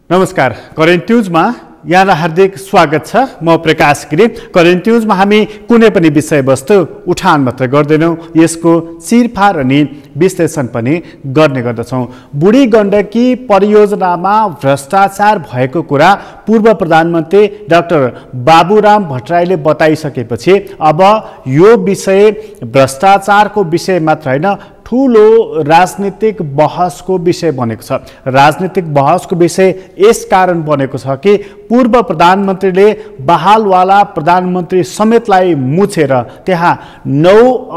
नमस्कार, करेन्ट न्युजमा यहाँलाई हार्दिक स्वागत छ। म प्रकाश गिरी। करेन्ट न्युजमा हामी कुनै पनि विषयवस्तु उठान मात्र गर्दैनौँ, यसको चिरफार अनि विश्लेषण पनि गर्ने गर्दछौँ। बुढी गण्डकी परियोजनामा भ्रष्टाचार भएको कुरा पूर्व प्रधानमन्त्री डाक्टर बाबुराम भट्टराईले बताइसकेपछि अब यो विषय भ्रष्टाचारको विषय मात्र होइन, ठूलो राजनीतिक बहसको विषय बनेको छ। राजनीतिक बहसको विषय यस कारण बनेको छ कि पूर्व प्रधानमन्त्रीले बहालवाला प्रधानमन्त्री समेतलाई मुछेर त्यहाँ 9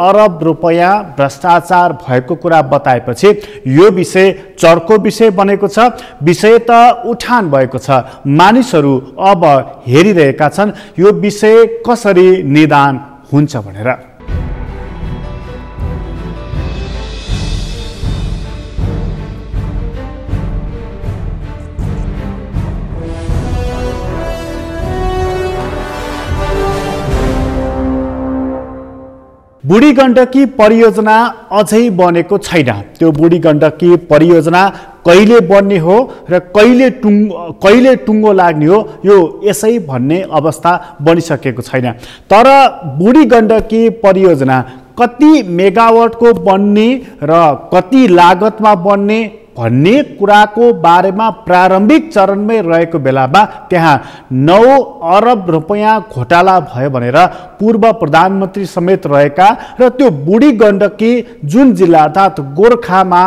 अरब रुपैयाँ भ्रष्टाचार भएको कुरा बताएपछि यो विषय चर्को विषय बनेको छ। विषय त उठान भएको छ, मानिसहरू अब हेरिरहेका छन् यो विषय कसरी निदान हुन्छ भनेर। बुढी गण्डकी परियोजना अझै बनेको छैन। त्यो बुढी गण्डकी परियोजना कहिले बन्ने हो र कहिले टुङ्गो लाग्ने हो यो यसै भन्ने अवस्था बनिसकेको छैन। तर बुढी गण्डकी परियोजना कति मेगावाटको बन्ने र कति लागतमा बन्ने भन्ने कुराको बारेमा प्रारम्भिक चरणमै रहेको बेलामा त्यहाँ 9 अरब रुपैयाँ घोटाला भयो भनेर पूर्व प्रधानमन्त्री समेत रहेका र त्यो बुढी गण्डकी जुन जिल्ला अर्थात् गोर्खामा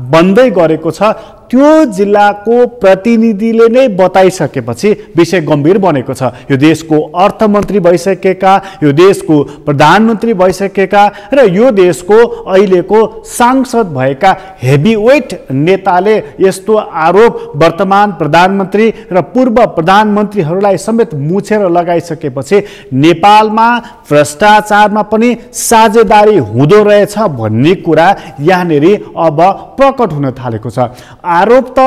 बन्दै गरेको छ त्यो जिल्लाको प्रतिनिधिले नै बताइसकेपछि विषय गम्भीर बनेको छ। यो देशको अर्थमन्त्री भइसकेका, यो देशको प्रधानमन्त्री भइसकेका र यो देशको अहिलेको सांसद भएका हेभीवेट नेताले यस्तो आरोप वर्तमान प्रधानमन्त्री र पूर्व प्रधानमन्त्रीहरूलाई समेत मुछेर लगाइसकेपछि नेपालमा भ्रष्टाचारमा पनि साझेदारी हुँदो रहेछ भन्ने कुरा यहाँनिर अब प्रकट हुन थालेको छ। आरोप त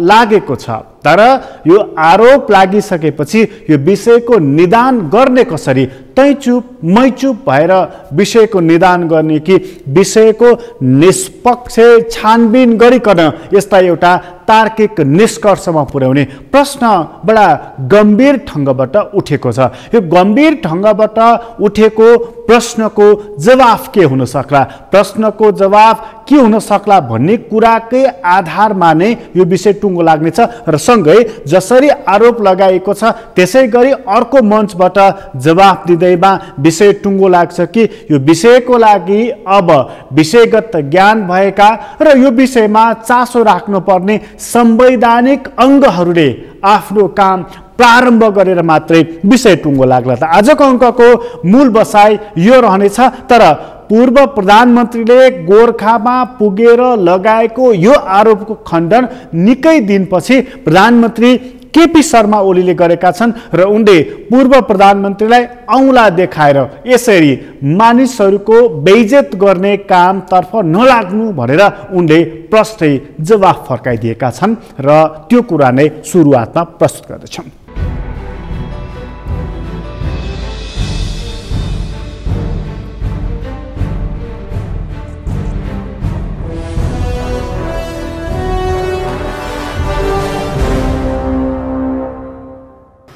लागेको छ, तर यो आरोप लागिसकेपछि यो विषयको निदान गर्ने कसरी? तै चुप मै चुप भएर विषयको निदान गर्ने कि विषयको निष्पक्ष छानबिन गरिकन यस्ता एउटा तार्किक निष्कर्षमा पुर्याउने प्रश्न बडा गम्भीर ढङ्गबाट उठेको छ। यो गम्भीर ढङ्गबाट उठेको प्रश्नको जवाफ के हुन सक्ला, प्रश्नको जवाफ के हुन सक्ला भन्ने कुराकै आधारमा नै यो विषय टुङ्गो लाग्नेछ। र सँगै जसरी आरोप लगाएको छ त्यसै गरी अर्को मञ्चबाट जवाफ दिँदैमा विषय टुङ्गो लाग्छ कि यो विषयको लागि अब विषयगत ज्ञान भएका र यो विषयमा चासो राख्नुपर्ने संवैधानिक अङ्गहरूले आफ्नो काम प्रारम्भ गरेर मात्रै विषय टुङ्गो लाग्ला त। आजको अङ्कको मूल बसाइ यो रहनेछ। तर पूर्व प्रधानमन्त्रीले गोर्खामा पुगेर लगाएको यो आरोपको खण्डन निकै दिनपछि प्रधानमन्त्री केपी शर्मा ओलीले गरेका छन् र उनले पूर्व प्रधानमन्त्रीलाई औँला देखाएर यसरी मानिसहरूको बेइज्जत गर्ने कामतर्फ नलाग्नु भनेर उनले प्रष्टै जवाफ फर्काइदिएका छन् र त्यो कुरा नै सुरुवातमा प्रस्तुत गर्दछौँ।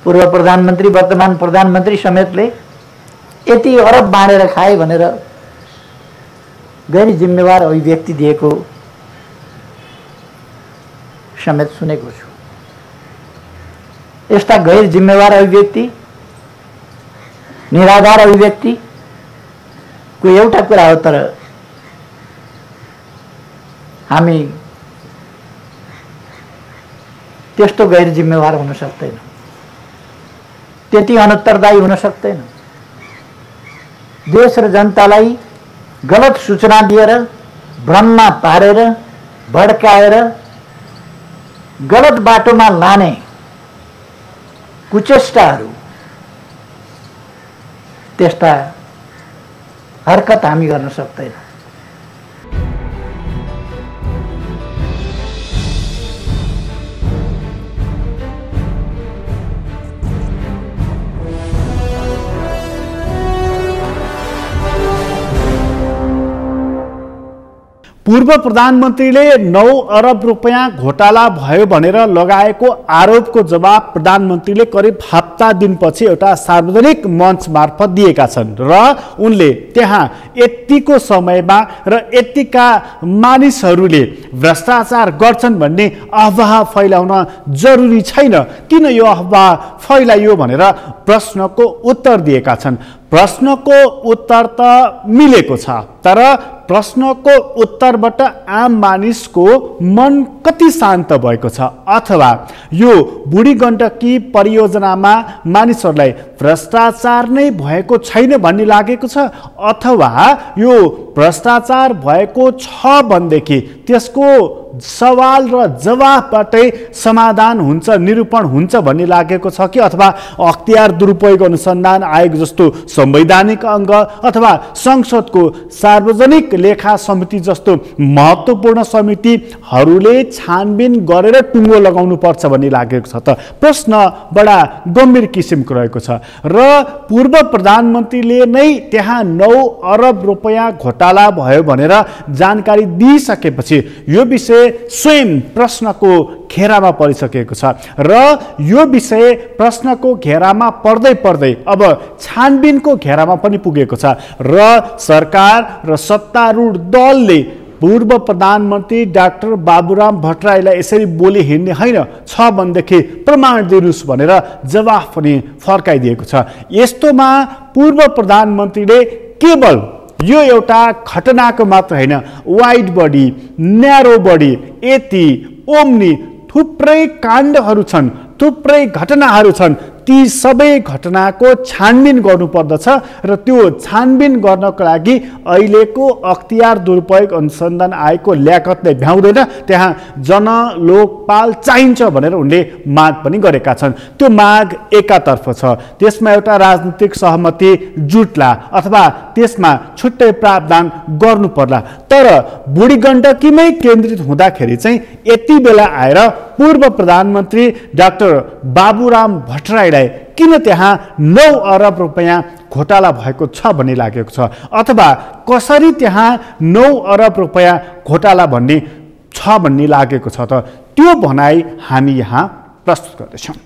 पूर्व प्रधानमन्त्री वर्तमान प्रधानमन्त्री समेतले यति अरब बाँडेर खाए भनेर गैर जिम्मेवार अभिव्यक्ति दिएको समेत सुनेको छु। यस्ता गैर जिम्मेवार अभिव्यक्ति, निराधार अभिव्यक्तिको एउटा कुरा हो, तर हामी त्यस्तो गैर जिम्मेवार हुन सक्दैन, त्यति अनुत्तरदायी हुन सक्दैन। देश र जनतालाई गलत सूचना दिएर, भ्रममा पारेर, भड्काएर गलत बाटोमा लाने कुचेष्टाहरू, त्यस्ता हरकत हामी गर्न सक्दैन। पूर्व प्रधानमन्त्रीले 9 अरब रुपैयाँ घोटाला भयो भनेर लगाएको आरोपको जवाब प्रधानमन्त्रीले करिब हप्ता दिनपछि एउटा सार्वजनिक मञ्च मार्फत दिएका छन् र उनले त्यहाँ यतिको समयमा र यतिका मानिसहरूले भ्रष्टाचार गर्छन् भन्ने अफवाह फैलाउन जरुरी छैन, किन यो अफवाह फैलाइयो भनेर प्रश्नको उत्तर दिएका छन्। प्रश्नको उत्तर त मिलेको छ, तर प्रश्नको उत्तरबाट आम मानिसको मन कति शान्त भएको छ, अथवा यो बुढी गण्डकी परियोजनामा मानिसहरूलाई भ्रष्टाचार नै भएको छैन भन्ने लागेको छ, अथवा यो भ्रष्टाचार भएको छ भनेदेखि त्यसको सवाल र जवाफबाटै समाधान हुन्छ, निरूपण हुन्छ भन्ने लागेको छ कि अथवा अख्तियार दुरुपयोग अनुसन्धान आयोग जस्तो संवैधानिक अङ्ग अथवा संसदको सार्वजनिक लेखा समिति जस्तो महत्त्वपूर्ण समितिहरूले छानबिन गरेर टुङ्गो लगाउनु पर्छ भन्ने लागेको छ। त प्रश्न बडा गम्भीर किसिमको रहेको छ र पूर्व प्रधानमन्त्रीले नै त्यहाँ 9 अरब रुपैयाँ घोटाला भयो भनेर जानकारी दिइसकेपछि यो विषय स्वयं प्रश्नको घेरामा परिसकेको छ र यो विषय प्रश्नको घेरामा पर्दै पर्दै अब छानबिनको घेरामा पनि पुगेको छ र सरकार र सत्तारूढ दलले पूर्व प्रधानमन्त्री डाक्टर बाबुराम भट्टराईलाई यसरी बोली हिँड्ने होइन, छ भनेदेखि प्रमाण दिनुहोस् भनेर जवाफ पनि फर्काइदिएको छ। यस्तोमा पूर्व प्रधानमन्त्रीले केवल यो एउटा घटनाको मात्र होइन, वाइड बडी, न्यारो बडी, यति, ओम्नी थुप्रै काण्डहरू छन्, थुप्रै घटनाहरू छन्, ती सबै घटनाको छानबिन गर्नुपर्दछ र त्यो छानबिन गर्नको लागि अहिलेको अख्तियार दुरुपयोग अनुसन्धान आयोगको ल्याकतले भ्याउँदैन, त्यहाँ जनलोकपाल चाहिन्छ भनेर उनले माग पनि गरेका छन्। त्यो माग एकातर्फ छ, त्यसमा एउटा राजनीतिक सहमति जुट्ला अथवा त्यसमा छुट्टै प्रावधान गर्नु पर्ला, तर बुढी गण्डकीमै केन्द्रित हुँदाखेरि चाहिँ यति बेला आएर पूर्व प्रधानमन्त्री डाक्टर बाबुराम भट्टराईलाई किन त्यहाँ 9 अरब रुपैयाँ घोटाला भएको छ भन्ने लागेको छ, अथवा कसरी त्यहाँ 9 अरब रुपैयाँ घोटाला भन्ने छ भन्ने लागेको छ, त त्यो भनाइ हामी यहाँ प्रस्तुत गर्दैछौँ।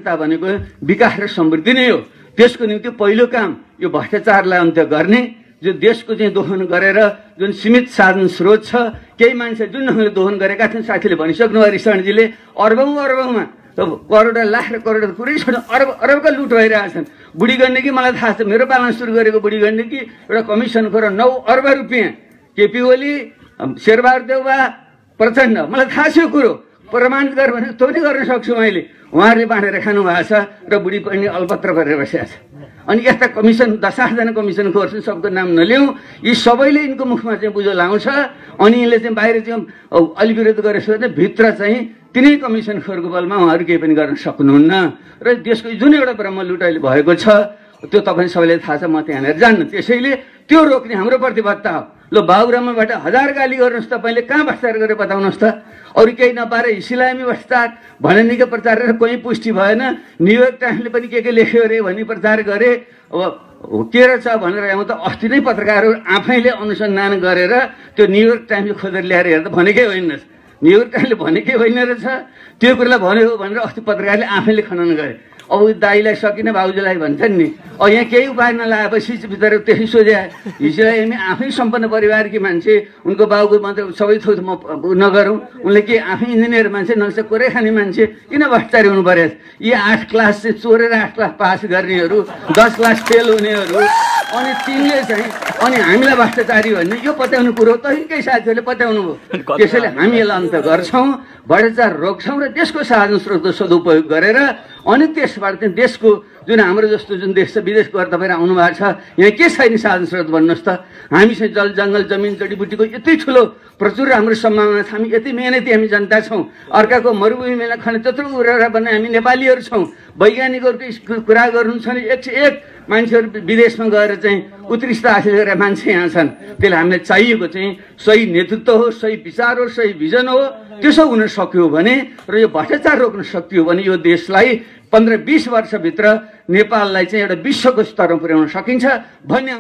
भनेको विकास र समृद्धि नै हो। त्यसको निम्ति पहिलो काम यो भ्रष्टाचारलाई अन्त्य गर्ने, जो देशको चाहिँ दोहन गरेर जुन सीमित साधन स्रोत छ, केही मान्छे जुन ढङ्गले दोहन गरेका छन्, साथीले भनिसक्नु भयो रिसाणजीले, अरबौँ अरबौँमा करोड लाख र करोड पुरै छोड अरबका लुट भइरहेछन्। बुढी गण्डकी मलाई थाहा छ, मेरो पालन सुरु गरेको बुढी गण्डकी एउटा कमिसनको र 9 अर्ब रुपियाँ, केपी ओली, शेरबहादुर देउवा, प्रचण्ड, मलाई थाहा छ यो कुरो, प्रमाणित गर भने त्यो पनि गर्न सक्छु मैले। उहाँहरूले बाँडेर खानु भएको छ र बुढी पनि अलपत्र गरेर बसेको छ। अनि यस्ता कमिसन 10-8जना कमिसन खोर्छन्, सबको नाम नल्याउँ, यी सबैले यिनको मुखमा चाहिँ बुझो लाउँछ। अनि यिनले चाहिँ बाहिर चाहिँ अलि विरोध गरेको छ, भित्र चाहिँ तिनै कमिसन खोरको बलमा उहाँहरू केही पनि गर्न सक्नुहुन्न। र देशको जुन एउटा ब्रह्म लुट अहिले भएको छ त्यो तपाईँ सबैलाई थाहा छ, म त्यहाँनिर जान्न। त्यसैले त्यो रोक्ने हाम्रो प्रतिबद्धता हो। ल बाबुरामबाट 1000 गाली गर्नुहोस्, तपाईँले कहाँ भ्रष्टाचार गरेर बताउनुहोस् त। अरू केही नपाएर इस्लामी भ्रष्टाचार भने निकै प्रचार गरेर कोही पुष्टि भएन। न्युयोर्क टाइम्सले पनि के लेख्यो अरे भनी प्रचार गरे। अब के रहेछ भनेर यहाँ त अस्ति नै पत्रकारहरू आफैले अनुसन्धान गरेर त्यो न्युयोर्क टाइम्सले खोजेर ल्याएर हेर्दा भनेकै होइन, न्युयोर्क टाइम्सले भनेकै होइन रहेछ। त्यो कुरालाई भन्यो भनेर अस्ति पत्रकारले आफैले खनन गरे। अब दाईलाई सकिन भाउजूलाई भन्छन् नि, यहाँ केही उपाय नलाएपछि भित्र त्यही सोझ्या हिजोलाई हामी आफै सम्पन्न परिवारकी मान्छे, उनको बाउको मात्रै सबै थोक म नगरौँ, उनले के आफै इन्जिनियर मान्छे नक्सा कोरै खाने मान्छे किन भ्रष्टाचारी हुनु पर्यो। यी 8 क्लास चाहिँ चोरेर 8 क्लास पास गर्नेहरू, 10 क्लास फेल हुनेहरू, अनि तिनले चाहिँ अनि हामीलाई भ्रष्टाचारी भन्ने यो पत्याउनु कुरो तैकै साथीहरूले पत्याउनु भयो। त्यसैले हामी यसलाई अन्त गर्छौँ, भ्रष्टाचार रोक्छौँ र देशको साधन स्रोत सदुपयोग गरेर अनि त्यसबाट चाहिँ देशको जुन हाम्रो जस्तो जुन देश छ विदेश गएर तपाईहरु आउनु भएको छ यहाँ के छैन साधन स्रोत भन्नुस् त हामीसँग जल जंगल जमिन जडीबुटीको यति ठुलो प्रचुर हाम्रो सम्भावना छ हामी यति मेहनती हामी जनता छौं अर्काको मरुभूमिमा खने त्यत्रो उरेर भने हामी नेपालीहरु छौं वैज्ञानिकहरुको कुरा गर्नु छ नि 101 मान्छेहरु विदेशमा गएर चाहिँ उत्कृष्ट हासिल गरेर मान्छे यहाँ छन् त्यसले हामीलाई चाहिएको चाहिँ सही नेतृत्व हो सही विचार हो सही भिजन हो त्यसो हुन सक्यो भने र यो भ्रष्टाचार रोक्न सकियो भने यो देशलाई 15-20 वर्षभित्र नेपाललाई चाहिँ एउटा विश्वको स्तरमा पुर्याउन सकिन्छ भन्ने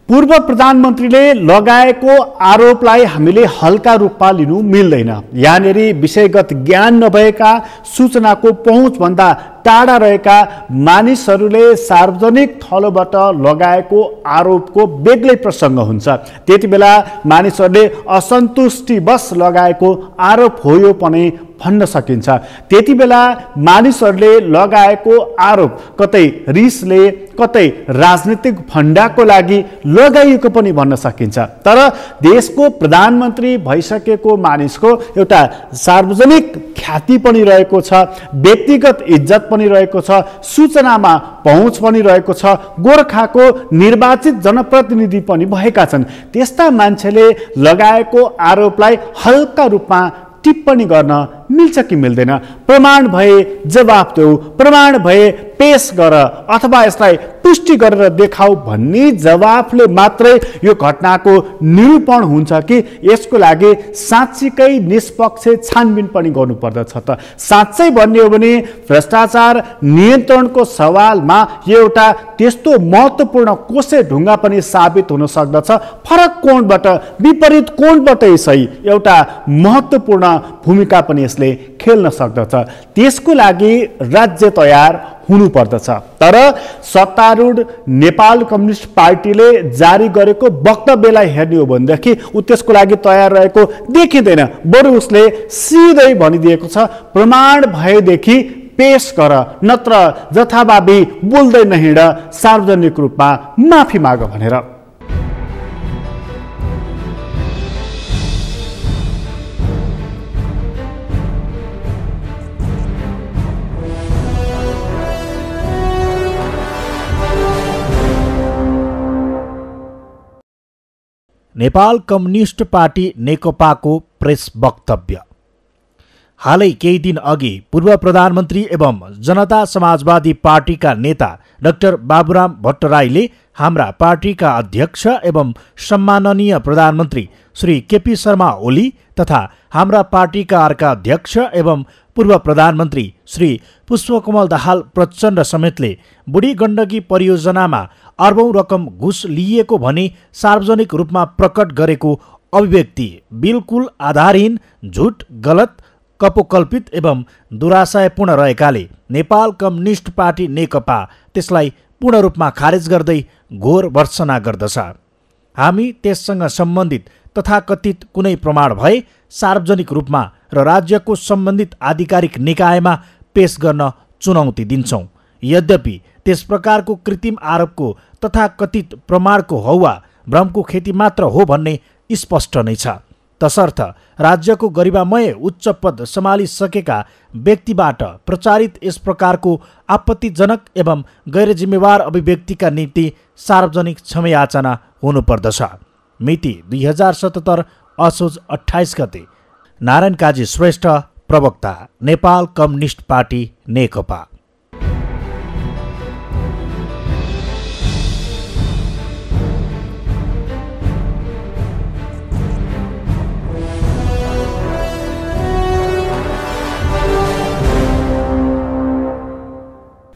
पूर्व प्रधानमन्त्रीले लगाएको आरोपलाई हामीले हल्का रूपमा लिनु मिल्दैन। यहाँनेर विषयगत ज्ञान नभएका सूचनाको पहुँचभन्दा टाढा रहेका मानिसहरूले सार्वजनिक थलोबाट लगाएको आरोपको बेग्लै प्रसङ्ग हुन्छ। त्यतिबेला मानिसहरूले असन्तुष्टिवश लगाएको आरोप हो यो पनि भन्न सकिन्छ। त्यतिबेला मानिसहरूले लगाएको आरोप कतै रिसले कतै राजनीतिक फन्डाको लागि लगाइएको पनि भन्न सकिन्छ। तर देशको प्रधानमन्त्री भइसकेको मानिसको एउटा सार्वजनिक ख्याति पनि रहेको छ, व्यक्तिगत इज्जत पनि रहेको छ, सूचनामा पहुँच पनि रहेको छ, गोर्खाको निर्वाचित जनप्रतिनिधि पनि भएका छन्। त्यस्ता मान्छेले लगाएको आरोपलाई हल्का रूपमा टिप्पणी गर्न मिल्छ कि मिल्दैन? प्रमाण भए जवाफ देऊ, प्रमाण भए पेश गर अथवा यसलाई पुष्टि गरेर देखाऊ भन्ने जवाफले मात्रै यो घटनाको निरूपण हुन्छ कि यसको लागि साँच्चीकै निष्पक्ष छानबिन पनि गर्नुपर्दछ त? साँच्चै भन्ने हो भने भ्रष्टाचार नियन्त्रणको सवालमा यो एउटा त्यस्तो महत्त्वपूर्ण कोसे ढुङ्गा पनि साबित हुन सक्दछ। फरक कोणबाट विपरीत कोणबाटै सही एउटा महत्त्वपूर्ण भूमिका पनि यसले खेल्न सक्दछ। त्यसको लागि राज्य तयार हुनुपर्दछ। तर सत्तारूढ नेपाल कम्युनिस्ट पार्टीले जारी गरेको वक्तव्यलाई हेर्ने हो भनेदेखि उ त्यसको लागि तयार रहेको देखिँदैन। बरु उसले सिधै भनिदिएको छ प्रमाण भएदेखि पेश गर, नत्र जथाभावी बोल्दै नहिँड, सार्वजनिक रूपमा माफी माग भनेर। नेपाल कम्युनिस्ट पार्टी नेकपाको प्रेस वक्तव्य। हालै केही दिन अघि पूर्व प्रधानमन्त्री एवं जनता समाजवादी पार्टीका नेता डाक्टर बाबुराम भट्टराईले हाम्रा पार्टीका अध्यक्ष एवं सम्माननीय प्रधानमन्त्री श्री केपी शर्मा ओली तथा हाम्रा पार्टीका अर्का अध्यक्ष एवं पूर्व प्रधानमन्त्री श्री पुष्पकमल दाहाल प्रचण्ड समेतले बुढी गण्डकी परियोजनामा अर्बौं रकम घुस लिएको भनी सार्वजनिक रूपमा प्रकट गरेको अभिव्यक्ति बिल्कुल आधारहीन, झुट, गलत, कपोकल्पित एवं दुराशयपूर्ण रहेकाले नेपाल कम्युनिस्ट पार्टी नेकपा त्यसलाई पूर्ण रूपमा खारेज गर्दै घोर भर्त्सना गर्दछ। हामी त्यससँग सम्बन्धित तथाकथित कुनै प्रमाण भए सार्वजनिक रूपमा र राज्यको सम्बन्धित आधिकारिक निकायमा पेश गर्न चुनौती दिन्छौं। यद्यपि त्यस प्रकारको कृत्रिम आरोपको तथाकथित प्रमाणको हौवा भ्रमको खेती मात्र हो भन्ने स्पष्ट नै छ। तसर्थ राज्यको गरिमामय उच्च पद सम्हालिसकेका व्यक्तिबाट प्रचारित यस प्रकारको आपत्तिजनक एवं गैर जिम्मेवार अभिव्यक्तिका निम्ति सार्वजनिक क्षमायाचना हुनुपर्दछ। मिति 2077 असोज 28 गते। नारायण काजी श्रेष्ठ, प्रवक्ता, नेपाल कम्युनिस्ट पार्टी नेकपा।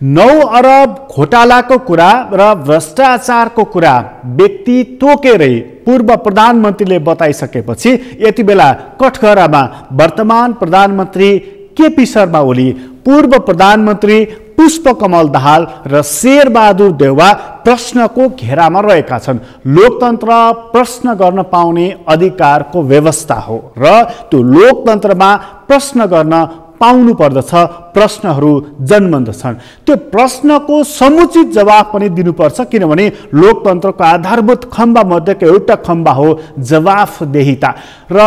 नौ अरब घोटालाको कुरा र भ्रष्टाचारको कुरा व्यक्ति तोकेरै पूर्व प्रधानमन्त्रीले बताइसकेपछि यति बेला कठघरामा वर्तमान प्रधानमन्त्री केपी शर्मा ओली, पूर्व प्रधानमन्त्री पुष्पकमल दाहाल र शेरबहादुर देउवा प्रश्नको घेरामा रहेका छन्। लोकतन्त्र प्रश्न गर्न पाउने अधिकारको व्यवस्था हो र त्यो लोकतन्त्रमा प्रश्न गर्न पाउनु पर्दछ, प्रश्नहरू जन्मन्दछन्। त्यो प्रश्नको समुचित जवाफ पनि दिनुपर्छ, किनभने लोकतन्त्रको आधारभूत खम्बा मध्येको एउटा खम्बा हो जवाफदेहिता र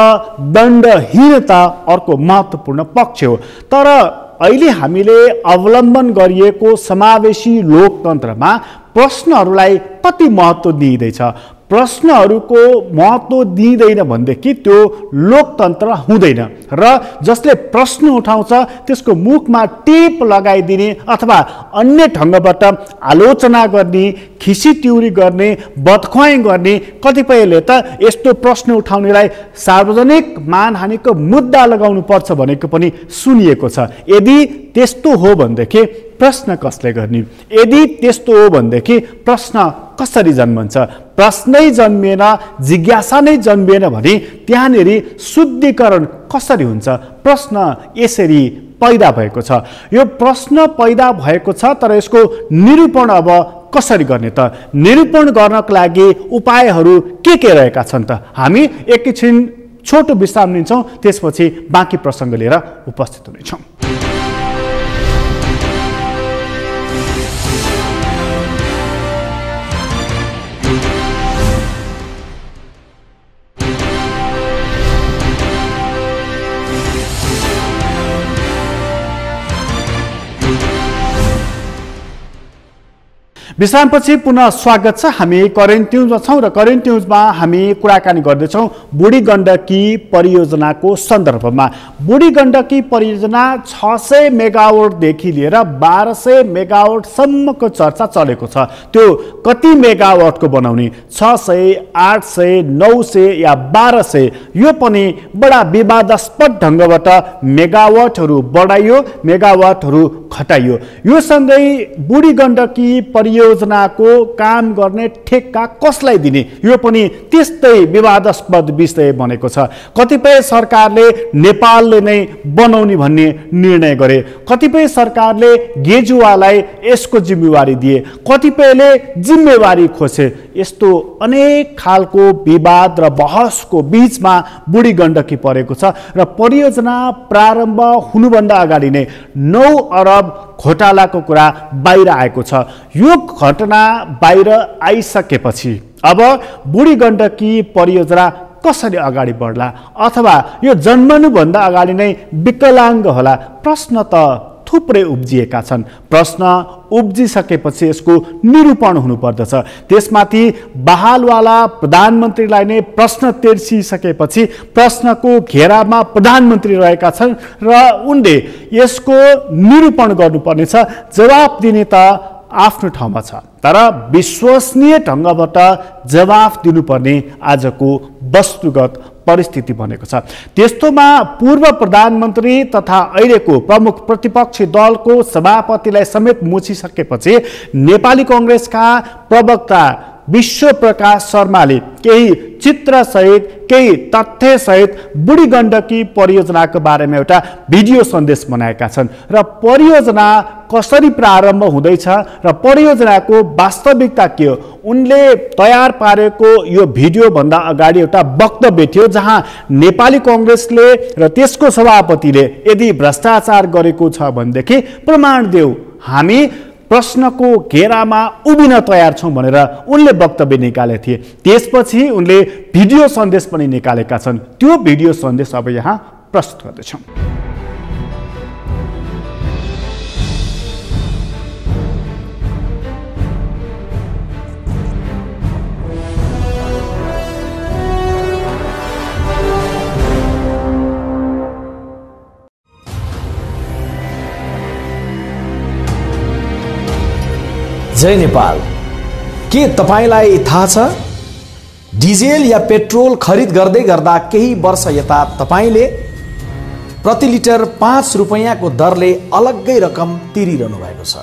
दण्डहीनता अर्को महत्त्वपूर्ण पक्ष हो। तर अहिले हामीले अवलम्बन गरिएको समावेशी लोकतन्त्रमा प्रश्नहरूलाई कति महत्त्व दिइँदैछ? प्रश्नहरूको महत्त्व दिइँदैन भनेदेखि त्यो लोकतन्त्र हुँदैन र जसले प्रश्न उठाउँछ त्यसको मुखमा टेप लगाइदिने अथवा अन्य ढङ्गबाट आलोचना गर्ने, खिसीट्युरी गर्ने, बदख्वाइ गर्ने कतिपयले त यस्तो प्रश्न उठाउनेलाई सार्वजनिक मानहानिको मुद्दा लगाउनु पर्छ भनेको पनि सुनिएको छ। यदि त्यस्तो हो भनेदेखि प्रश्न कसले गर्ने? यदि त्यस्तो हो भनेदेखि प्रश्न कसरी जन्मन्छ? प्रश्नै जन्मिएन, जिज्ञासा नै जन्मिएन भने त्यहाँनिर शुद्धिकरण कसरी हुन्छ? प्रश्न यसरी पैदा भएको छ। यो प्रश्न पैदा भएको छ, तर यसको निरूपण अब कसरी गर्ने त? निरूपण गर्नको लागि उपायहरू के रहेका छन् त? हामी एकैछिन छोटो विश्राम लिन्छौँ, त्यसपछि बाँकी प्रसङ्ग लिएर उपस्थित हुनेछौँ। विश्रामपछि पुनः स्वागत छ। हामी करेन्ट न्युजमा छौँ र करेन्ट न्युजमा हामी कुराकानी गर्दैछौँ बुढी गण्डकी परियोजनाको सन्दर्भमा। बुढी गण्डकी परियोजना 600 मेगावाटदेखि लिएर 1200 मेगावाटसम्मको चर्चा चलेको छ। त्यो कति मेगावाटको बनाउने? 600, 800, 900 या 1200? यो पनि बडा विवादास्पद ढङ्गबाट मेगावाटहरू बढाइयो, मेगावाटहरू घटाइयो। यो सँगै बुढी गण्डकी परियोजनाको काम गर्ने ठेक्का कसलाई दिने? यो पनि त्यस्तै विवादास्पद विषय बनेको छ। कतिपय सरकारले नेपालले नै बनाउने भन्ने निर्णय गरे, कतिपय सरकारले गेजुवालाई यसको जिम्मेवारी दिए, कतिपयले जिम्मेवारी खोसे। यस्तो अनेक खालको विवाद र बहसको बीचमा बुढी गण्डकी परेको छ र परियोजना प्रारम्भ हुनुभन्दा अगाडि नै 9 अरब घोटालाको कुरा बाहिर आएको छ। यो घटना बाहिर आइसकेपछि अब बुढी गण्डकी परियोजना कसरी अगाडि बढ्ला अथवा यो जन्मनुभन्दा अगाडि नै विकलाङ्ग होला? प्रश्न त थुप्रै उब्जिएका छन्। प्रश्न उब्जिसकेपछि यसको निरूपण हुनुपर्दछ। त्यसमाथि बहालवाला प्रधानमन्त्रीलाई नै प्रश्न तेर्सिसकेपछि प्रश्नको घेरामा प्रधानमन्त्री रहेका छन् र उनले यसको निरूपण गर्नुपर्नेछ। जवाफ दिने त आफ्नो ठाउँमा छ, तर विश्वसनीय ढङ्गबाट जवाफ दिनुपर्ने आजको वस्तुगत परिस्थिति बनेको छ। त्यस्तोमा पूर्व प्रधानमन्त्री तथा अहिलेको प्रमुख प्रतिपक्षी दलको सभापतिलाई समेत मुछिसकेपछि नेपाली कांग्रेसका प्रवक्ता विश्वप्रकाश शर्माले केही चित्रसहित केही तथ्यसहित बुढी गण्डकी परियोजनाको बारेमा एउटा भिडियो सन्देश बनाएका छन् र परियोजना कसरी प्रारम्भ हुँदैछ र परियोजनाको वास्तविकता के हो उनले तयार पारेको यो भिडियो भन्दा अगाडि एउटा वक्तव्य थियो जहाँ नेपाली कांग्रेसले र त्यसको सभापतिले यदि भ्रष्टाचार गरेको छ भनेदेखि प्रमाण देऊ, हामी प्रश्नको घेरामा उभिन तयार छौं भनेर उनले वक्तव्य निकाले थिए। त्यसपछि उनले भिडियो सन्देश पनि निकालेका छन्। त्यो भिडियो सन्देश अब यहाँ प्रस्तुत गर्दैछौं। जय नेपाल। के तपाईलाई थाहा छ डिजेल या पेट्रोल खरिद गर्दै गर्दा केही वर्ष यता तपाईले प्रति लिटर 5 रुपैयाँको दरले अलग्गै रकम तिरिरहनु भएको छ।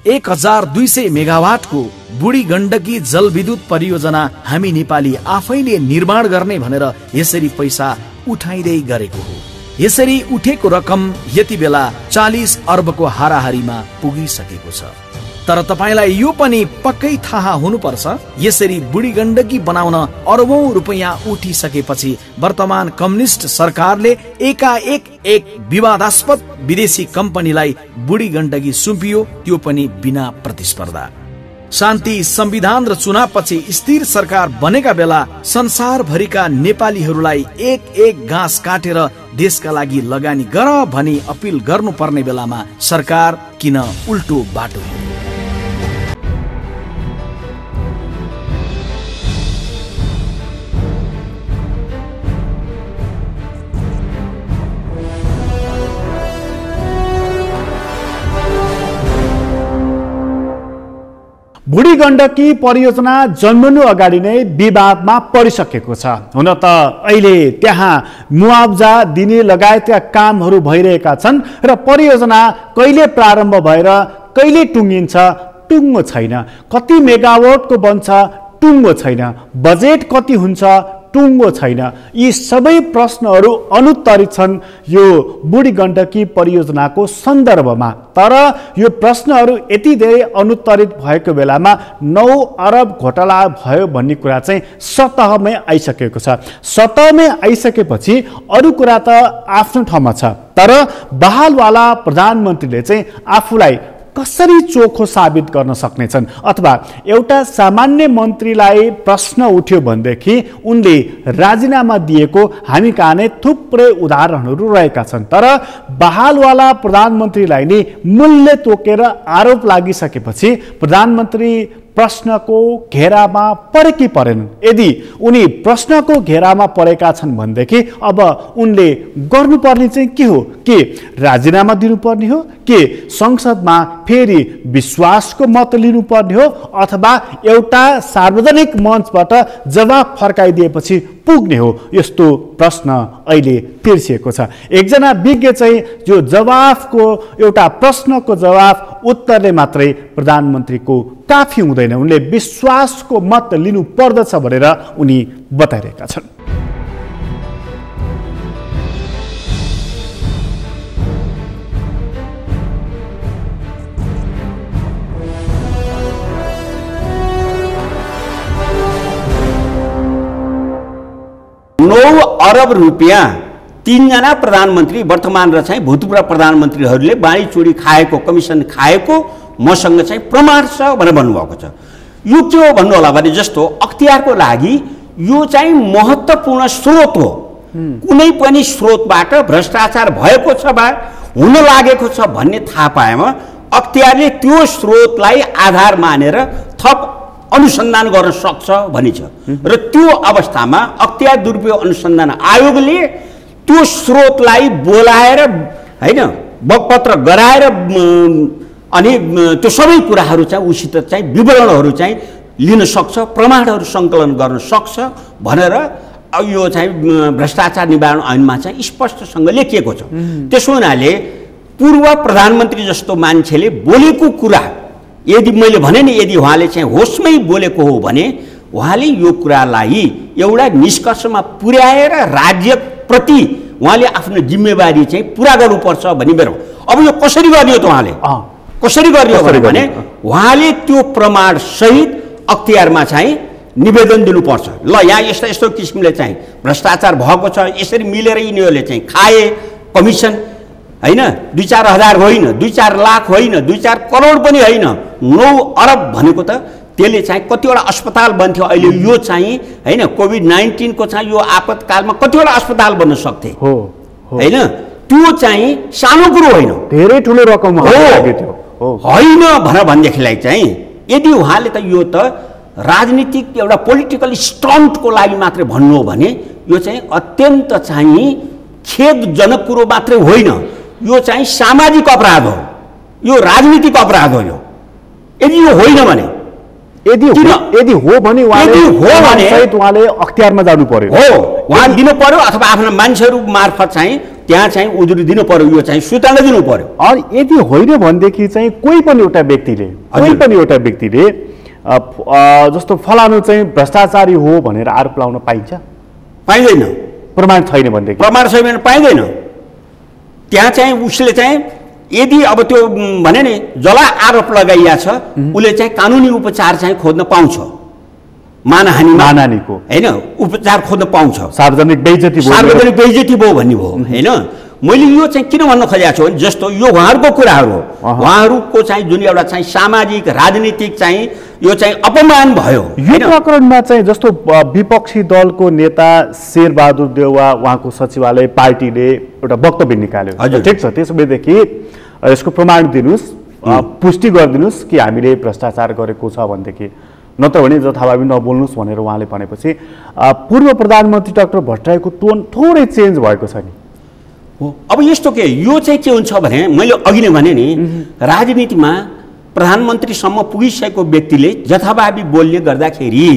1200 मेगावाटको बुढी गण्डकी जलविद्युत परियोजना हामी नेपाली आफैले निर्माण गर्ने भनेर यसरी पैसा उठाइदै गरेको हो। यसरी उठेको रकम यति बेला 40 अर्बको हाराहारीमा पुगिसकेको छ। तर तपाईलाई यो पनि पक्कै थाहा हुनुपर्छ, यसरी बुढी गण्डकी बनाउन अरबौं रुपैयाँ उठिसकेपछि वर्तमान कम्युनिस्ट सरकारले एकाएक एक विवादास्पद विदेशी कम्पनीलाई बुढी गण्डकी सुम्पियो, त्यो पनि बिना प्रतिस्पर्धा। शान्ति संविधान र चुनावपछि स्थिर सरकार बनेका बेला संसारभरिका नेपालीहरूलाई एक एक घाँस काटेर देशका लागि लगानी गर भनी अपिल गर्नुपर्ने बेलामा सरकार किन उल्टो बाटो? बुढी गण्डकी परियोजना जन्मनु अगाडि नै विवादमा परिसकेको छ। हुन त अहिले त्यहाँ मुआवजा दिने लगायतका कामहरू भइरहेका छन् र परियोजना कहिले प्रारम्भ भएर कहिले टुङ्गिन्छ टुङ्गो छैन। कति मेगावाटको बन्छ टुङ्गो छैन। बजेट कति हुन्छ टुङ्गो छैन। यी सबै प्रश्नहरू अनुत्तरित छन् यो बुढी गण्डकी परियोजनाको सन्दर्भमा। तर यो प्रश्नहरू यति धेरै अनुत्तरित भएको बेलामा 9 अरब घोटाला भयो भन्ने कुरा चाहिँ सतहमै आइसकेको छ। सतहमै आइसकेपछि अरू कुरा त आफ्नो ठाउँमा छ। तर बहालवाला प्रधानमन्त्रीले चाहिँ आफूलाई कसरी चोखो साबित गर्न सक्नेछन्? अथवा एउटा सामान्य मन्त्रीलाई प्रश्न उठ्यो भनेदेखि उनले राजीनामा दिएको हामी कहाँ नै थुप्रै उदाहरणहरू रहेका छन्। तर बहालवाला प्रधानमन्त्रीलाई नै मूल्य तोकेर आरोप लागिसकेपछि प्रधानमन्त्री प्रश्नको घेरामा परे कि परेनन्? यदि उनी प्रश्नको घेरामा परेका छन् भनेदेखि अब उनले गर्नुपर्ने चाहिँ के हो? के राजीनामा दिनुपर्ने हो? के संसदमा फेरि विश्वासको मत लिनुपर्ने हो? अथवा एउटा सार्वजनिक मञ्चबाट जवाफ फर्काइदिएपछि पुग्ने हो? यस्तो प्रश्न अहिले तिर्सिएको छ। एकजना विज्ञ चाहिँ जो जवाफको एउटा प्रश्नको जवाफ उत्तरले मात्रै प्रधानमन्त्रीको काफी हुँदैन, उनले विश्वासको मत लिनु पर्दछ भनेर उनी बताइरहेका छन्। नौ अरब रुपियाँ 3 जना प्रधानमन्त्री वर्तमान र चाहिँ भूतपूर्व प्रधानमन्त्रीहरूले बाँडी चोरी खाएको, कमिसन खाएको मसँग चाहिँ प्रमाण छ भनेर भन्नुभएको छ। यो के हो भन्नु होला भने जस्तो अख्तियारको लागि यो चाहिँ महत्त्वपूर्ण स्रोत हो। कुनै पनि स्रोतबाट भ्रष्टाचार भएको छ वा हुन लागेको छ भन्ने थाहा पाएमा अख्तियारले त्यो स्रोतलाई आधार मानेर थप अनुसन्धान गर्न सक्छ भनिन्छ। र त्यो अवस्थामा अख्तियार दुरुपयोग अनुसन्धान आयोगले त्यो स्रोतलाई बोलाएर हैन बकपत्र गराएर अनि त्यो सबै कुराहरू चाहिँ उसित चाहिँ विवरणहरू चाहिँ लिन सक्छ, प्रमाणहरू सङ्कलन गर्न सक्छ भनेर यो चाहिँ भ्रष्टाचार निवारण ऐनमा चाहिँ स्पष्टसँग लेखिएको छ। त्यसो हुनाले पूर्व प्रधानमन्त्री जस्तो मान्छेले बोलेको कुरा यदि मैले भने नि यदि उहाँले चाहिँ होसमै बोलेको हो भने उहाँले यो कुरालाई एउटा निष्कर्षमा पुर्याएर राज्यप्रति उहाँले आफ्नो जिम्मेवारी चाहिँ पुरा गर्नुपर्छ भन्ने मेरो। अब यो कसरी गर्ने हो त उहाँले? कसरी गर्ने हो भने उहाँले त्यो प्रमाण सहित अख्तियारमा चाहिँ निवेदन दिनुपर्छ। ल यहाँ यस्तो यस्तो किसिमले चाहिँ भ्रष्टाचार भएको छ, यसरी मिलेर यिनीहरूले चाहिँ खाए कमिसन हैन 2-4 हजार होइन, 2-4 लाख होइन, 2-4 करोड पनि होइन, 9 अरब भनेको त त्यसले चाहिँ कतिवटा अस्पताल बन्थ्यो। अहिले यो चाहिँ हैन कोभिड-19 को चाहिँ यो आपतकालमा कतिवटा अस्पताल बन्न सक्थे हो हैन। त्यो चाहिँ सानो कुरो होइन, धेरै ठुलो रकम हो होइन भनेदेखिलाई चाहिँ यदि उहाँले त यो त राजनीतिक एउटा पोलिटिकल स्टन्टको लागि मात्रै भन्नु हो भने यो चाहिँ अत्यन्त चाहिँ खेदजनक कुरो मात्रै होइन, यो चाहिँ सामाजिक अपराध हो, यो राजनीतिक अपराध हो। यो यदि यो होइन भने यदि हो भने उहाँले अख्तियारमा जानु पर्यो, हो उहाँ दिनु पर्यो अथवा आफ्ना मान्छेहरू मार्फत चाहिँ त्यहाँ चाहिँ उजुरी दिनु पर्यो, यो चाहिँ सूचना दिनु पर्यो। अनि यदि होइन भनेदेखि चाहिँ कोही पनि एउटा व्यक्तिले जस्तो फलानु चाहिँ भ्रष्टाचारी हो भनेर आरोप लाउन पाइन्छ? पाइँदैन। प्रमाण छैन भनेदेखि प्रमाण छैन भने पाइँदैन। त्यहाँ चाहिँ उसले चाहिँ यदि अब त्यो भने नि जसलाई आरोप लगाइया छ उसले चाहिँ कानुनी उपचार चाहिँ खोज्न पाउँछ, मानहानिको होइन उपचार खोज्न पाउँछ। सार्वजनिक बेइज्जती भयो भन्ने भयो होइन। मैले यो चाहिँ किन भन्न खोजेको छु भने जस्तो यो उहाँहरूको कुराहरू हो, उहाँहरूको चाहिँ जुन एउटा चाहिँ सामाजिक राजनीतिक चाहिँ यो चाहिँ अपमान भयो। यो प्रकरणमा चाहिँ जस्तो विपक्षी दलको नेता शेरबहादुर देउवा उहाँको सचिवालय पार्टीले एउटा वक्तव्य निकाल्यो, ठिक छ, त्यसो भएदेखि यसको प्रमाण दिनुहोस्, पुष्टि गरिदिनुहोस् कि हामीले भ्रष्टाचार गरेको छ भनेदेखि, नत्र भने जथाभावी नबोल्नुहोस् भनेर उहाँले भनेपछि पूर्व प्रधानमन्त्री डाक्टर भट्टराईको टोन थोरै चेन्ज भएको छ नि। हो अब यस्तो के यो चाहिँ के हुन्छ भने मैले अघि नै भने नि राजनीतिमा प्रधानमन्त्रीसम्म पुगिसकेको व्यक्तिले जथाभावी बोल्ने गर्दाखेरि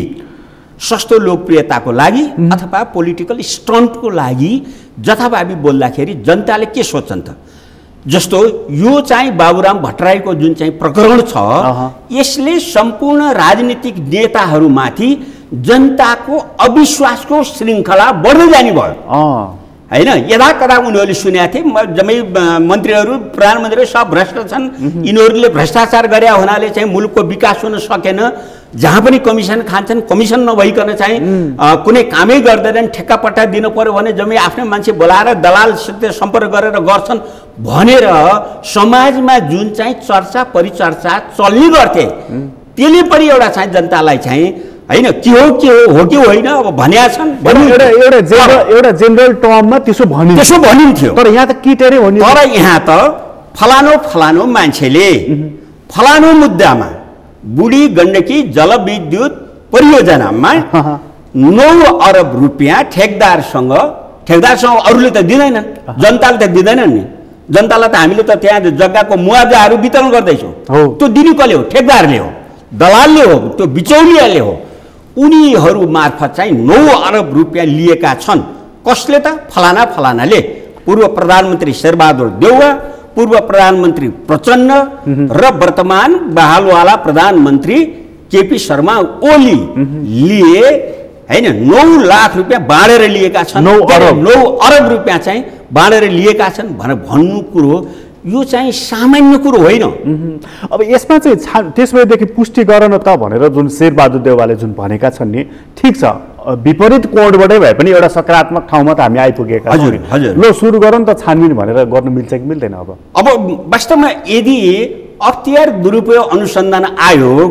सस्तो लोकप्रियताको लागि अथवा पोलिटिकल स्टन्टको लागि जथाभावी बोल्दाखेरि जनताले के सोच्छन् त? जस्तो यो चाहिँ बाबुराम भट्टराईको जुन चाहिँ प्रकरण छ यसले सम्पूर्ण राजनीतिक नेताहरूमाथि जनताको अविश्वासको श्रृङ्खला बढ्दै जाने भयो होइन। यदा कदा उनीहरूले सुनेका थिए जम्मै मन्त्रीहरू प्रधानमन्त्री सब भ्रष्ट छन्, यिनीहरूले भ्रष्टाचार गरे हुनाले चाहिँ मुलुकको विकास हुन सकेन, जहाँ पनि कमिसन खान्छन्, कमिसन नभइकन चाहिँ कुनै कामै गर्दैनन्, ठेक्कापट्टा दिनु पर्यो भने जम्मै आफ्नै मान्छे बोलाएर दलालसित सम्पर्क गरेर गर्छन् भनेर समाजमा जुन चाहिँ चर्चा परिचर्चा चल्ने गर्थे त्यसले पनि एउटा चाहिँ जनतालाई चाहिँ होइन के हो कि होइन अब भन्या छन् एउटा जेनरल टर्ममा त्यसो भनिन्थ्यो। तर यहाँ त किटेरै हो नि। तर यहाँ त फलानो मान्छेले फलानो मुद्दामा बुढी गण्डकी जलविद्युत परियोजनामा 9 अरब रुपियाँ ठेकदारसँग अरूले त दिँदैनन्, जनताले त दिँदैनन् नि। जनतालाई त हामीले त त्यहाँ जग्गाको मुआवजाहरू वितरण गर्दैछौँ, त्यो दिने कसले हो? ठेकदारले हो, दलालले हो, त्यो बिचौलियाले हो। उनीहरू मार्फत चाहिँ 9 अरब रुपियाँ लिएका छन्। कसले त? फलानाले। पूर्व प्रधानमन्त्री शेरबहादुर देउवा, पूर्व प्रधानमन्त्री प्रचण्ड र वर्तमान बहालवाला प्रधानमन्त्री केपी शर्मा ओली लिए होइन 9 लाख रुपियाँ बाँडेर लिएका छन्। 9 अरब रुपियाँ चाहिँ बाँडेर लिएका छन् भनेर भन्नु कुरो यो चाहिँ सामान्य कुरो होइन। अब यसमा चाहिँ त्यसबादेखि पुष्टि गर न त भनेर जुन शेरबहादुर देउवाले जुन भनेका छन् नि, ठिक छ, विपरीत कोणबाटै भए पनि एउटा सकारात्मक ठाउँमा त हामी आइपुगेका छौँ। ल सुरु गरौँ त छानबिन भनेर गर्नु मिल्छ कि मिल्दैन? अब वास्तवमा यदि अख्तियार दुरुपयोग अनुसन्धान आयोग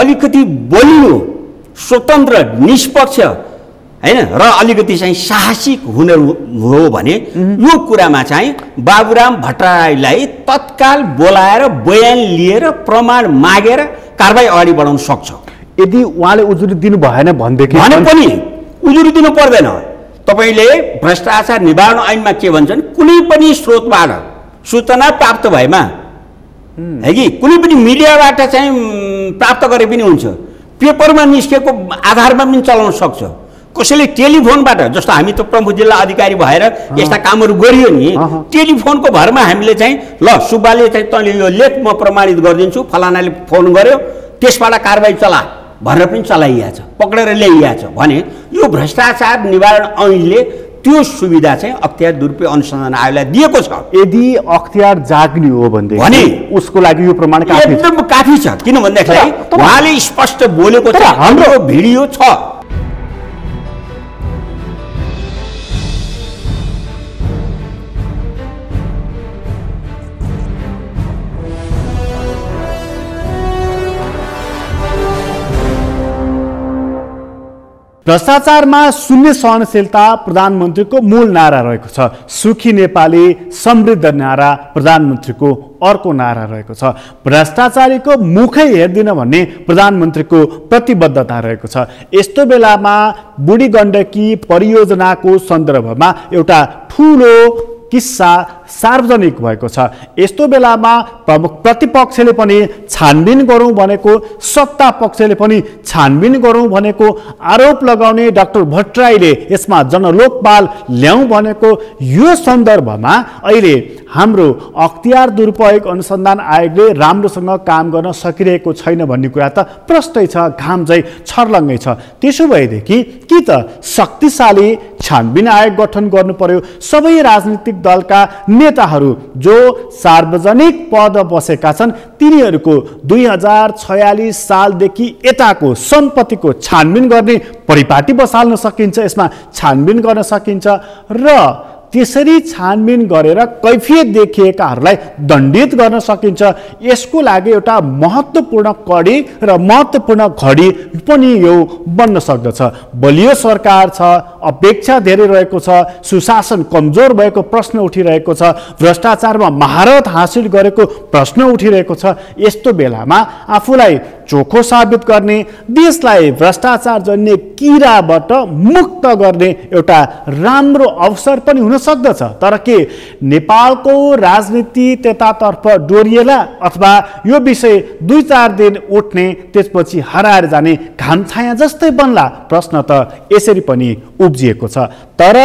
अलिकति बलियो स्वतन्त्र निष्पक्ष होइन र अलिकति चाहिँ साहसिक हुने हो भने यो कुरामा चाहिँ बाबुराम भट्टराईलाई तत्काल बोलाएर बयान लिएर प्रमाण मागेर कारबाही अगाडि बढाउन सक्छ। यदि उहाँले उजुरी दिनु भएन भनेदेखि भने पनि उजुरी दिनु पर्दैन। तपाईँले भ्रष्टाचार निवारण ऐनमा के भन्छन्? कुनै पनि स्रोतबाट सूचना प्राप्त भएमा है कि कुनै पनि मिडियाबाट चाहिँ प्राप्त गरे पनि हुन्छ, पेपरमा निस्केको आधारमा पनि चलाउन सक्छ। कसैले टेलिफोनबाट, जस्तो हामी त प्रमुख जिल्ला अधिकारी भएर यस्ता कामहरू गरियो नि, टेलिफोनको भरमा हामीले चाहिँ ल सुब्बाले चाहिँ तैँले यो लेख म प्रमाणित गरिदिन्छु, फलानाले फोन गर्यो, त्यसबाट कारबाही चला भनेर पनि चलाइएको छ, पक्रेर ल्याइएको छ भने यो भ्रष्टाचार निवारण ऐनले त्यो सुविधा चाहिँ अख्तियार दुरुपयोग अनुसन्धान आयोगलाई दिएको छ। यदि अख्तियार जाग्ने हो भने उसको लागि यो प्रमाण एकदम काफी छ। किन भन्दाखेरि उहाँले स्पष्ट बोलेको छ, हाम्रो भिडियो छ। भ्रष्टाचारमा शून्य सहनशीलता प्रधानमन्त्रीको मूल नारा रहेको छ। सुखी नेपाली समृद्ध नारा प्रधानमन्त्रीको अर्को नारा रहेको छ। भ्रष्टाचारीको मुखै हेर्दिन भन्ने प्रधानमन्त्रीको प्रतिबद्धता रहेको छ। यस्तो बेलामा बुढी गण्डकी परियोजनाको सन्दर्भमा एउटा ठुलो किस्सा सार्वजनिक भएको छ। यस्तो बेलामा प्रतिपक्षले पनि छानबिन गरौँ भनेको, सत्ता पक्षले पनि छानबिन गरौँ भनेको, आरोप लगाउने डाक्टर भट्टराईले यसमा जनलोकपाल ल्याउँ भनेको, यो सन्दर्भमा अहिले हाम्रो अख्तियार दुरुपयोग अनुसन्धान आयोगले राम्रोसँग काम गर्न सकिरहेको छैन भन्ने कुरा त प्रष्टै छ, घाम चाहिँ छर्लङ्गै छ। त्यसो भएदेखि कि त शक्तिशाली छानबिन आयोग गठन गर्नु पर्यो। सबै राजनीतिक दलका नेताहरू जो सार्वजनिक पद बसेका छन् तिनीहरूको 2046 सालदेखि यताको सम्पत्तिको छानबिन गर्ने परिपाटी बसाल्न सकिन्छ, यसमा छानबिन गर्न सकिन्छ र त्यसरी छानबिन गरेर कैफियत देखिएकाहरूलाई दण्डित गर्न सकिन्छ। यसको लागि एउटा महत्त्वपूर्ण कडी र महत्त्वपूर्ण घडी पनि यो बन्न सक्दछ। बलियो सरकार छ, अपेक्षा धेरै रहेको छ, सुशासन कमजोर भएको प्रश्न उठिरहेको छ, भ्रष्टाचारमा महारत हासिल गरेको प्रश्न उठिरहेको छ। यस्तो बेलामा आफूलाई चोखो साबित गर्ने, देशलाई भ्रष्टाचारजन्य किराबाट मुक्त गर्ने एउटा राम्रो अवसर पनि हुन सक्दछ। तर के नेपालको राजनीति त्यतातर्फ डोरिएला अथवा यो विषय 2-4 दिन उठ्ने त्यसपछि हराएर जाने घाम छाया जस्तै बन्ला? प्रश्न त यसरी पनि उब्जिएको छ। तर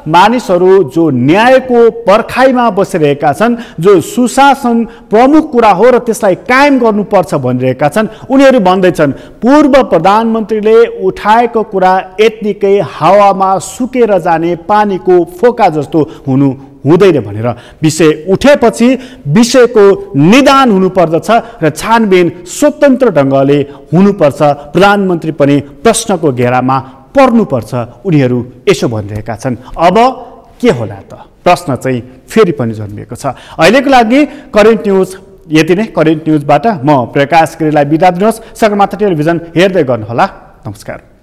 मानिसहरू जो न्यायको पर्खाइमा बसिरहेका छन्, जो सुशासन प्रमुख कुरा हो र त्यसलाई कायम गर्नुपर्छ भनिरहेका छन्, उनीहरू भन्दैछन् पूर्व प्रधानमन्त्रीले उठाएको कुरा यत्तिकै हावामा सुकेर जाने पानीको फोका जस्तो हुनु हुँदैन भनेर। विषय उठेपछि विषयको निदान हुनुपर्दछ र छानबिन स्वतन्त्र ढङ्गले हुनुपर्छ। प्रधानमन्त्री पनि प्रश्नको घेरामा पर्नुपर्छ, उनीहरू यसो भनिरहेका छन्। अब के होला त? प्रश्न चाहिँ फेरि पनि जन्मिएको छ। अहिलेको लागि करेन्ट न्युज यति नै। करेन्ट न्युजबाट म प्रकाश गिरीलाई बिदा दिनुहोस्। सगरमाथा टेलिभिजन हेर्दै गर्नुहोला। नमस्कार।